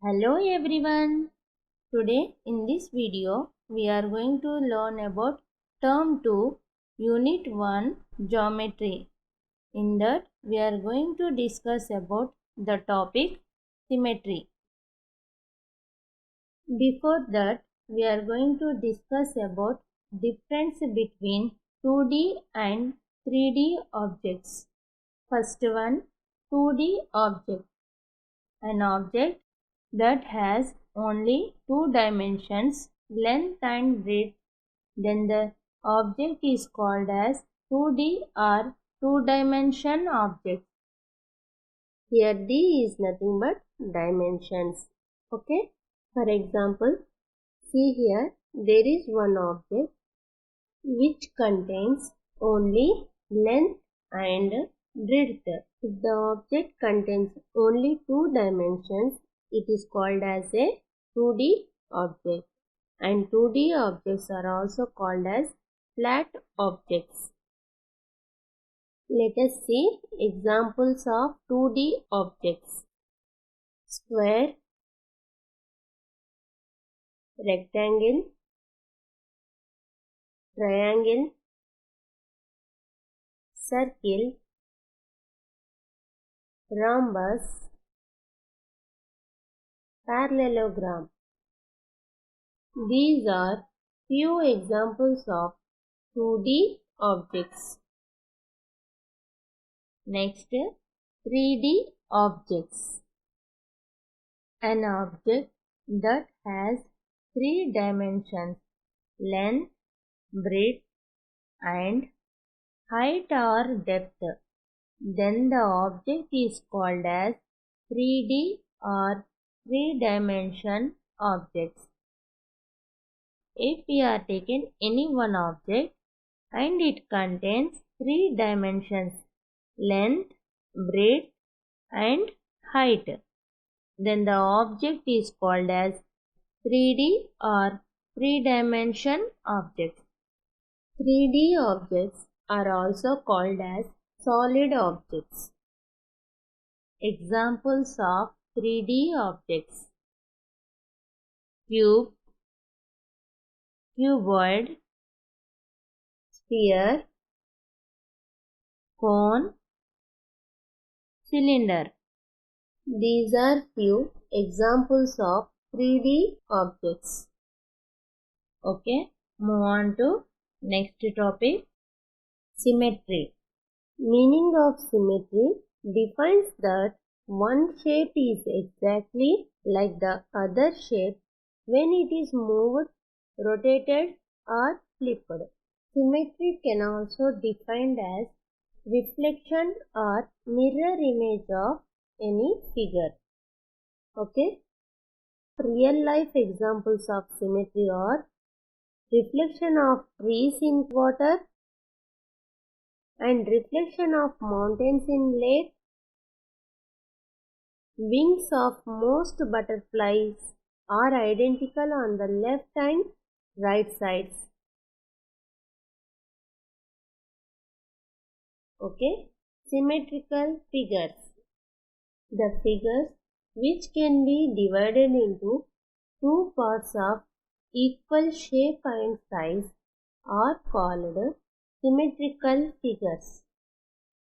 Hello everyone. Today in this video we are going to learn about term 2 unit 1 geometry. In that we are going to discuss about the topic symmetry. Before that we are going to discuss about difference between 2D and 3D objects. First one, 2D object. An object that has only two dimensions, length and breadth, then the object is called as 2D or two-dimension object. Here D is nothing but dimensions. Okay. For example, see here there is one object which contains only length and breadth. If the object contains only two dimensions, it is called as a 2D object, and 2D objects are also called as flat objects. Let us see examples of 2D objects. Square, rectangle, triangle, circle, rhombus, parallelogram. These are few examples of 2D objects. Next, 3D objects. An object that has three dimensions, length, breadth and height or depth. Then the object is called as 3D or three-dimension objects. If we are taken any one object and it contains three dimensions, length, breadth and height, then the object is called as 3D or three-dimension object. 3D objects are also called as solid objects. Examples of 3D objects: cube, cuboid, sphere, cone, cylinder. These are few examples of 3D objects. Okay, move on to next topic, symmetry. Meaning of symmetry defines that one shape is exactly like the other shape when it is moved, rotated or flipped. Symmetry can also be defined as reflection or mirror image of any figure. Okay. Real life examples of symmetry are reflection of trees in water and reflection of mountains in lake. Wings of most butterflies are identical on the left and right sides. Okay, symmetrical figures. The figures which can be divided into two parts of equal shape and size are called symmetrical figures.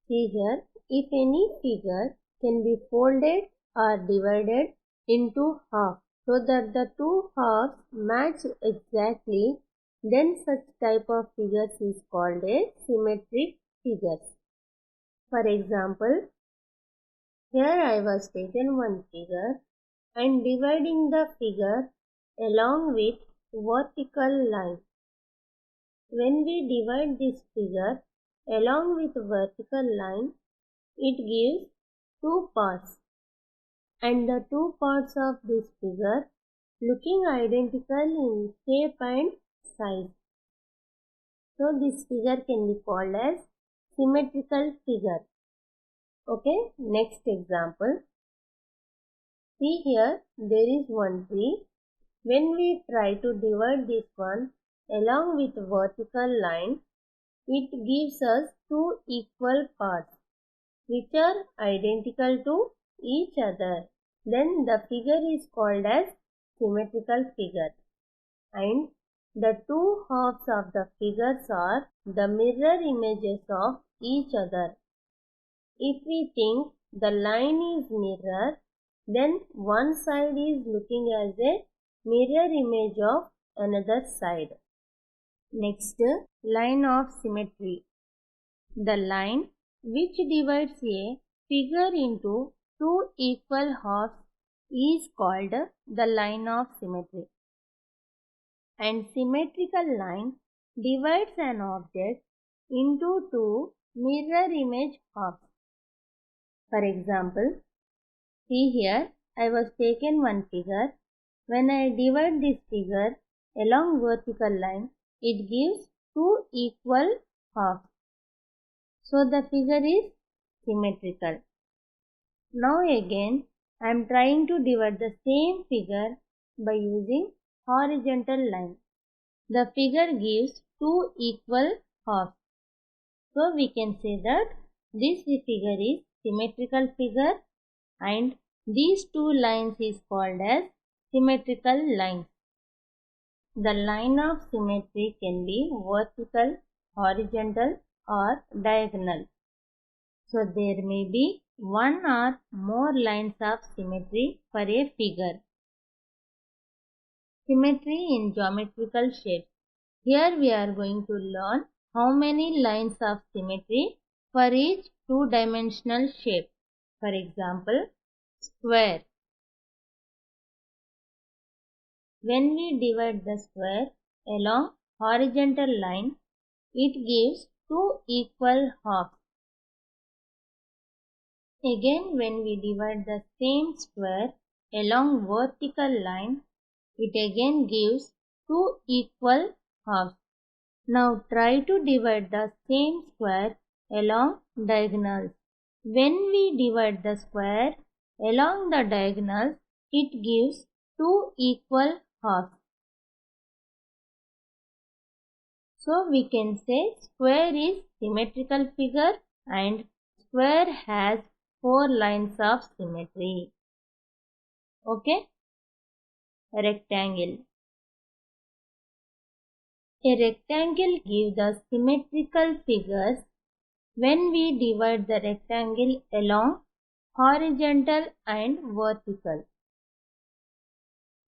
See here, if any figure can be folded or divided into half so that the two halves match exactly, then such type of figures is called a symmetric figures. For example, here I was taken one figure and dividing the figure along with vertical line. When we divide this figure along with vertical line, it gives two parts, and the two parts of this figure looking identical in shape and size. So this figure can be called as symmetrical figure. Okay, next example. See here, there is one tree. When we try to divide this one along with vertical line, it gives us two equal parts which are identical to each other. then the figure is called as symmetrical figure. And the two halves of the figures are the mirror images of each other. If we think the line is mirror, then one side is looking as a mirror image of another side. Next, line of symmetry. The line which divides a figure into two equal halves is called the line of symmetry. And symmetrical line divides an object into two mirror image halves. For example, see here, I was taken one figure. When I divide this figure along vertical line, it gives two equal halves. So the figure is symmetrical. Now again, I am trying to divide the same figure by using horizontal line. The figure gives two equal halves. So we can say that this figure is symmetrical figure and these two lines is called as symmetrical lines. The line of symmetry can be vertical, horizontal or diagonal. So there may be one or more lines of symmetry for a figure. Symmetry in geometrical shapes. Here we are going to learn how many lines of symmetry for each two-dimensional shape. For example, square. When we divide the square along horizontal line, it gives two equal halves. Again, when we divide the same square along vertical line, it again gives two equal halves. Now try to divide the same square along diagonals. When we divide the square along the diagonals, it gives two equal halves. So we can say square is symmetrical figure and square has four lines of symmetry. Okay. Rectangle. A rectangle gives the symmetrical figures when we divide the rectangle along horizontal and vertical.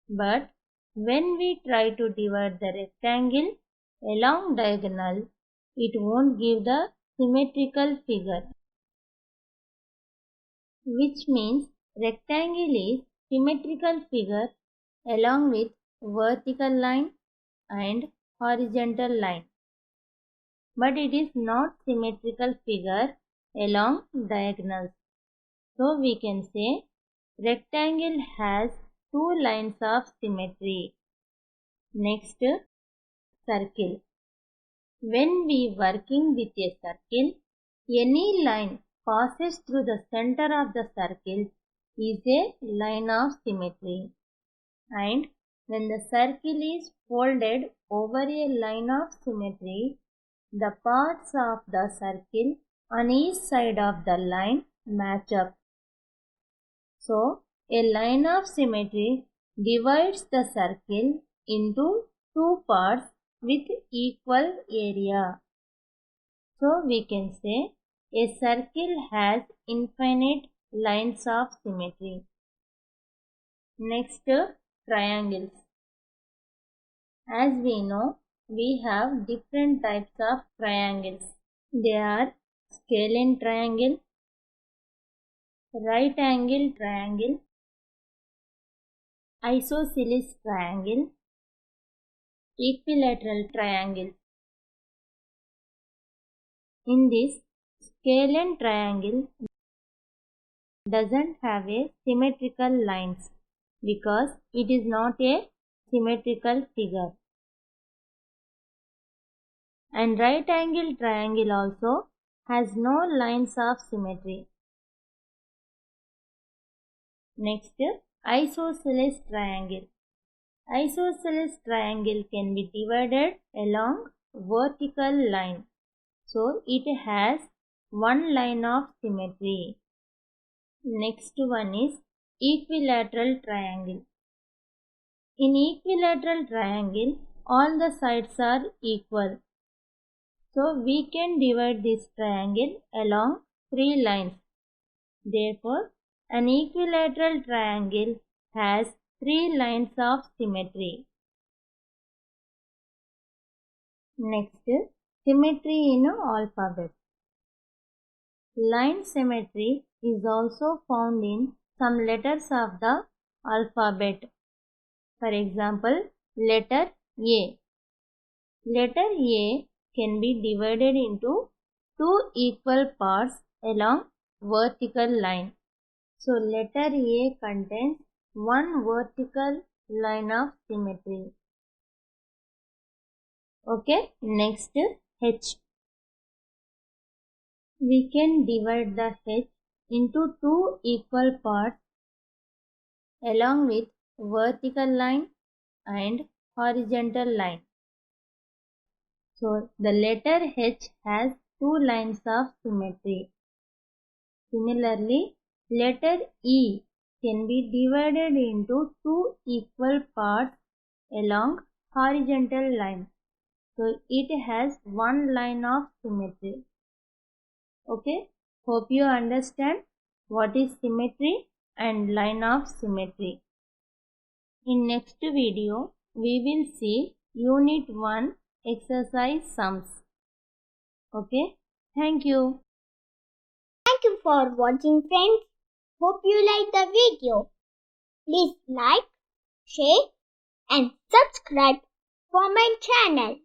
But when we try to divide the rectangle along diagonal, it won't give the symmetrical figure. Which means rectangle is symmetrical figure along with vertical line and horizontal line. But it is not symmetrical figure along diagonals. So we can say rectangle has two lines of symmetry. Next, circle. When we working with a circle, any line passes through the center of the circle is a line of symmetry. And when the circle is folded over a line of symmetry, the parts of the circle on each side of the line match up. So, a line of symmetry divides the circle into two parts with equal area. So, we can say a circle has infinite lines of symmetry. Next, triangles. As we know, we have different types of triangles. They are scalene triangle, right angle triangle, isosceles triangle, equilateral triangle. In this scalene triangle doesn't have a symmetrical lines because it is not a symmetrical figure. And right angle triangle also has no lines of symmetry. Next, isosceles triangle. Isosceles triangle can be divided along vertical line. So, it has one line of symmetry. Next one is equilateral triangle. In equilateral triangle, all the sides are equal. So we can divide this triangle along 3 lines. Therefore, an equilateral triangle has 3 lines of symmetry. Next, symmetry in alphabet. Line symmetry is also found in some letters of the alphabet. For example, letter A. Letter A can be divided into 2 equal parts along vertical line. So letter A contains one vertical line of symmetry. Okay, next H. We can divide the H into 2 equal parts along with vertical line and horizontal line. So the letter H has 2 lines of symmetry. Similarly, letter E can be divided into 2 equal parts along horizontal line. So it has one line of symmetry. Okay, hope you understand what is symmetry and line of symmetry. In next video, we will see Unit 1 exercise sums. Okay, thank you. Thank you for watching, friends. Hope you like the video. Please like, share and subscribe for my channel.